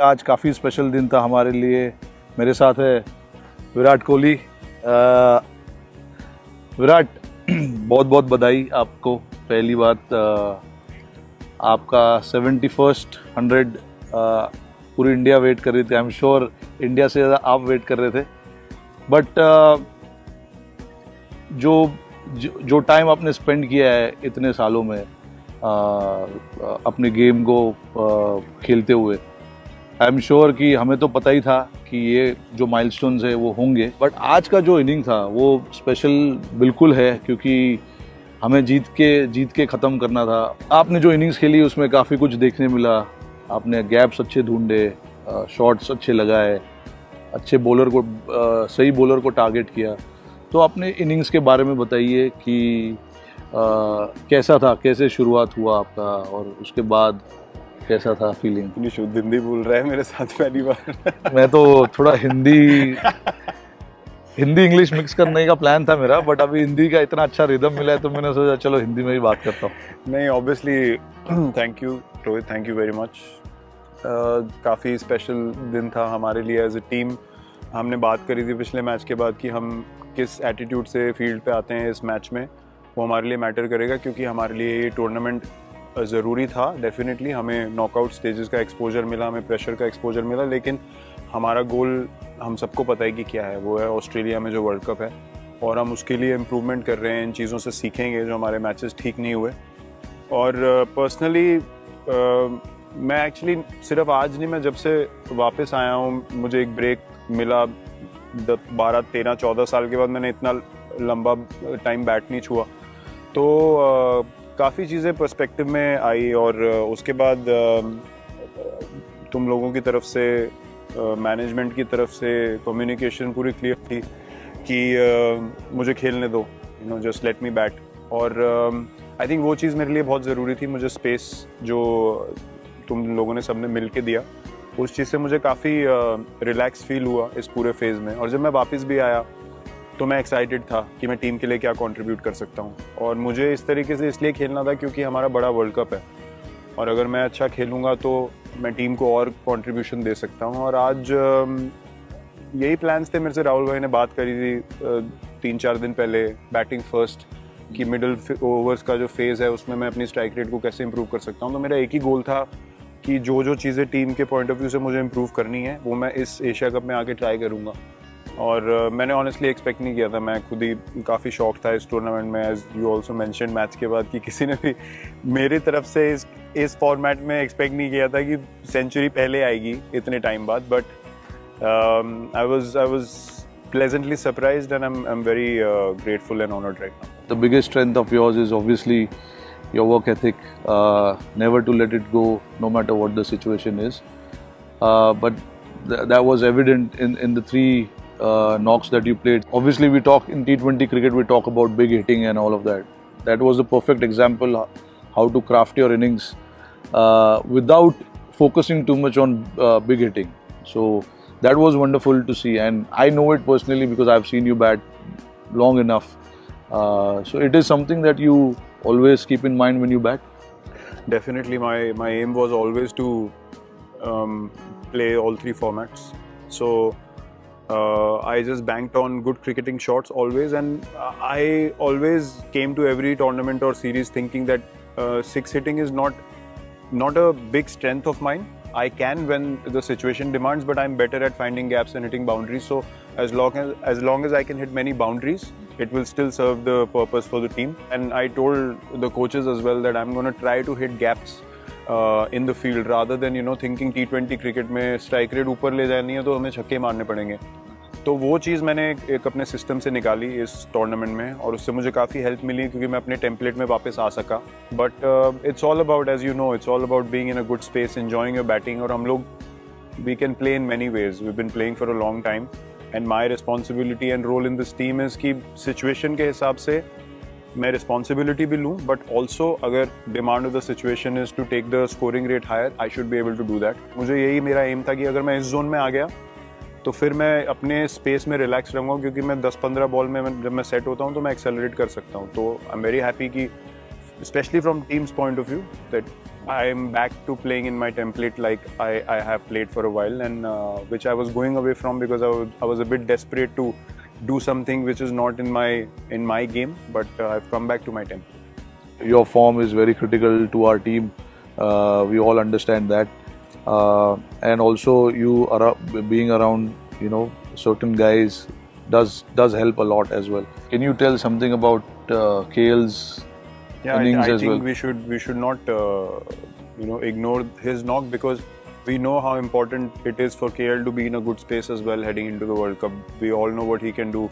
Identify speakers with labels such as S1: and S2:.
S1: आज काफ़ी स्पेशल दिन था हमारे लिए। मेरे साथ है विराट कोहली। विराट, बहुत बहुत बधाई आपको। पहली बात, आपका 71st 100 पूरी इंडिया वेट कर रही थी। आई एम श्योर इंडिया से ज़्यादा आप वेट कर रहे थे। बट जो टाइम आपने स्पेंड किया है इतने सालों में अपने गेम को खेलते हुए, आई एम श्योर कि हमें तो पता ही था कि ये जो माइलस्टोन्स है वो होंगे, बट आज का जो इनिंग था वो स्पेशल बिल्कुल है, क्योंकि हमें जीत के ख़त्म करना था। आपने जो इनिंग्स खेली उसमें काफ़ी कुछ देखने मिला। आपने गैप्स अच्छे ढूंढे, शॉट्स अच्छे लगाए, अच्छे बॉलर को सही बॉलर को टारगेट किया। तो अपने इनिंग्स के बारे में बताइए कि कैसा था, कैसे शुरुआत हुआ आपका, और उसके बाद कैसा था फीलिंग?
S2: शुद्ध हिंदी बोल रहा है मेरे साथ पहली बार।
S1: मैं तो थोड़ा हिंदी इंग्लिश मिक्स करने का प्लान था मेरा, बट अभी हिंदी का इतना अच्छा रिदम मिला है तो मैंने सोचा चलो हिंदी में ही बात करता हूँ।
S2: नहीं, obviously thank you Rohit, thank you very much. काफ़ी स्पेशल दिन था हमारे लिए एज ए टीम। हमने बात करी थी पिछले मैच के बाद कि हम किस एटीट्यूड से फील्ड पे आते हैं इस मैच में, वो हमारे लिए मैटर करेगा, क्योंकि हमारे लिए ये टूर्नामेंट ज़रूरी था। डेफिनेटली हमें नॉकआउट स्टेजेस का एक्सपोजर मिला, हमें प्रेशर का एक्सपोजर मिला, लेकिन हमारा गोल हम सबको पता है कि क्या है। वो है ऑस्ट्रेलिया में जो वर्ल्ड कप है, और हम उसके लिए इम्प्रूवमेंट कर रहे हैं, इन चीज़ों से सीखेंगे जो हमारे मैचेस ठीक नहीं हुए। और पर्सनली मैं एक्चुअली सिर्फ आज नहीं, मैं जब से वापस आया हूँ, मुझे एक ब्रेक मिला 12, 13, 14 साल के बाद मैंने इतना लंबा टाइम बैट नहीं छुआ, तो काफ़ी चीज़ें पर्सपेक्टिव में आई। और उसके बाद तुम लोगों की तरफ से, मैनेजमेंट की तरफ से कम्युनिकेशन पूरी क्लियर थी कि मुझे खेलने दो, जस्ट लेट मी बैट। और आई थिंक वो चीज़ मेरे लिए बहुत ज़रूरी थी। मुझे स्पेस जो तुम लोगों ने सबने मिल के दिया, उस चीज़ से मुझे काफ़ी रिलैक्स फील हुआ इस पूरे फेज़ में। और जब मैं वापस भी आया तो मैं एक्साइटेड था कि मैं टीम के लिए क्या कंट्रीब्यूट कर सकता हूँ। और मुझे इस तरीके से इसलिए खेलना था क्योंकि हमारा बड़ा वर्ल्ड कप है, और अगर मैं अच्छा खेलूँगा तो मैं टीम को और कंट्रीब्यूशन दे सकता हूँ। और आज यही प्लान्स थे। मेरे से राहुल भाई ने बात करी थी 3-4 दिन पहले, बैटिंग फर्स्ट, कि मिडिल ओवर्स का जो फेज़ है उसमें मैं अपनी स्ट्राइक रेट को कैसे इंप्रूव कर सकता हूँ। तो मेरा एक ही गोल था कि जो चीज़ें टीम के पॉइंट ऑफ व्यू से मुझे इंप्रूव करनी है वो मैं इस एशिया कप में आके ट्राई करूँगा। और मैंने ऑनेस्टली एक्सपेक्ट नहीं किया था। मैं खुद ही काफ़ी शॉक था इस टूर्नामेंट में, as you also mention match के बाद, कि किसी ने भी मेरी तरफ से इस फॉर्मेट में एक्सपेक्ट नहीं किया था कि सेंचुरी पहले आएगी इतने टाइम बाद। But I was pleasantly surprised, and I'm very grateful and honored right now.
S1: The biggest strength of yours is obviously your work ethic, never to let it go no matter what the situation is. But that was evident in the 3 knocks that you played. Obviously we talk in T20 cricket, we talk about big hitting and all of that. That was the perfect example how to craft your innings without focusing too much on big hitting. So that was wonderful to see, and I know it personally because I've seen you bat long enough. So it is something that you always keep in mind when you bat?
S2: Definitely, my aim was always to play all 3 formats. So I just banked on good cricketing shots always, and I always came to every tournament or series thinking that 6 hitting is not a big strength of mine. I can when the situation demands, but I'm better at finding gaps and hitting boundaries. So as long as I can hit many boundaries, it will still serve the purpose for the team. And I told the coaches as well that I'm going to try to hit gaps in the field, rather than thinking T20 cricket में strike rate ऊपर ले जानी है तो हमें छक्के मारने पड़ेंगे। तो वो चीज़ मैंने एक अपने सिस्टम से निकाली इस टूर्नामेंट में, और उससे मुझे काफ़ी हेल्प मिली क्योंकि मैं अपने टेम्पलेट में वापस आ सका। But it's all about, as you know, it's all about being in a good space, enjoying your batting. और हम लोग, we can play in many ways, we been playing for a long time, and my responsibility and role in this team is कि situation के हिसाब से मैं responsibility भी लूँ, बट ऑल्सो अगर demand of the situation is to take the scoring rate higher, I should be able to do that. मुझे यही मेरा एम था कि अगर मैं इस जोन में आ गया तो फिर मैं अपने स्पेस में रिलैक्स रहूँगा, क्योंकि मैं 10-15 बॉल में जब मैं सेट होता हूँ तो मैं एक्सेलरेट कर सकता हूँ। तो आई एम वेरी हैप्पी कि specially from teams point of view that I'm back to playing in my template like I have played for a while, and which I was going away from because I was a bit desperate to do something which is not in my game, but I've come back to my template.
S1: Your form is very critical to our team. We all understand that, and also you are being around, certain guys does help a lot as well. Can you tell something about KL's innings
S2: I
S1: as
S2: think
S1: well?
S2: we should not ignore his knock, because we know how important it is for KL to be in a good space as well heading into the World Cup. We all know what he can do